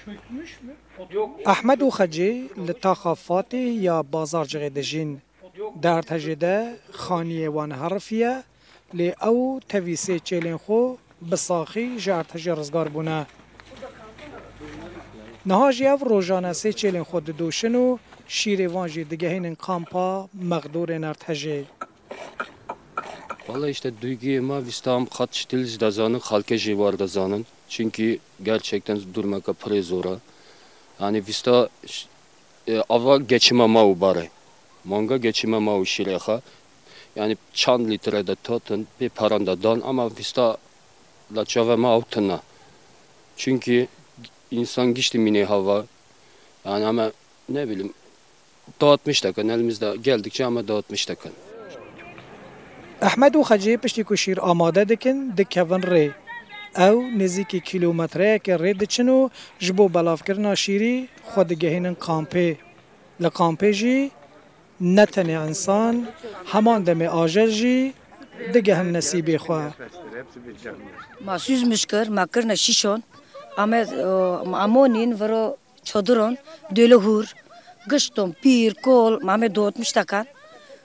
Çökmüş mü? احمد و خجی لطاقفاتی یا بازار جغی دجین در تجده خانیه وان حرفیه لی او تویسه چیلین خو بساخی جار تجه رزگار بونه. نهاجی او روزانه سه چیلین خود دوشن و شیروانجی دگهین کامپا مقدور نرتجه. Valla işte duyguyu vistam kat dil dazanın halka jivar dazanın. Çünkü gerçekten durmaka prezora. Yani vista ava geçime mau bare. Manga geçime mau şireha. Yani çan litrede tatın bir paranda dan ama vista la çave mau tına. Çünkü insan geçti mini hava. Yani ama ne bileyim dağıtmış dakika elimizde geldikçe ama dağıtmış dakika. احمد و خجی پشتی کو شیر آماده دکن دکون ری. او نزدیکی کیلومتره که ری دچنو جبو بلاف کرنا شیری خود گهینن کامپه. لکامپه جی نتنه انسان همان دم آجر جی دگهن نصیبی خواه. Masuz müşkür, makırna şişon, ama amonin varo çadırın, dölühur, gıştom, pir, kol, mame doğutmuş takan,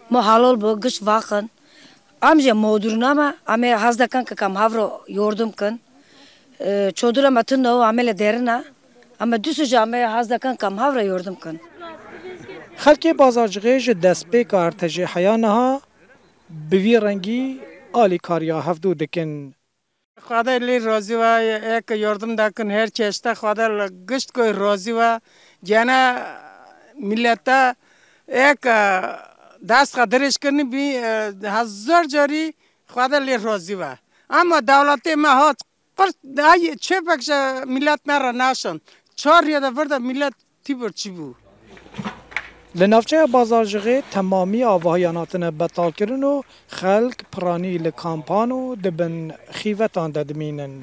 mahalol bu gış vakın, amca modurna ama hazdakan kakam havro yordum kan, çadıra matında o amele derina, ama düsüce ama hazdakan kam havro yordum kan. خلکی بازارجغی جه دست پیک ارتجه حیانها بوی رنگی آلی کاریا هفدو دکن. خدا لی راضی و یک yardım دکن her çeşte خدا گشت کوی راضی و جنا millete ek dast قدرش کنی بی هزار جاری خدا لی راضی و اما دولتی ما ها قرص دای چه بکش millet نرا نشون چهار یا دفعه millet تیبر چی بو لنافچه بازارجغی تمامی آواهیاناتن بطال کرن و خلق پرانی لکامپان و دبن خیوتان ددمینن.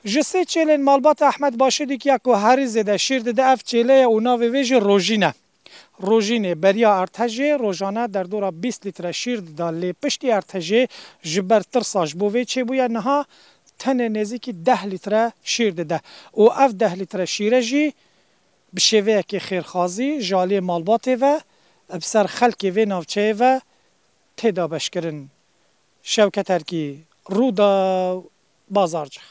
جسه چیلن مالبات احمد باشدی که یکو هری زده شیر ده اف چیله و ناوی ویج روژینه. روژینه بریا ارتجه روزانه در دورا 20 لیتر شیر ده لی پشتی ارتجه جبر ترساش بوی چه بویا نها تنه نزیکی 10 لیتر شیر ده و اف 10 لیتر شیره جی بشوه که خیرخازی جالی مالباته و بسر خلکی و نافچه و تدا بشکرن شوکتر کی رودا بازارجه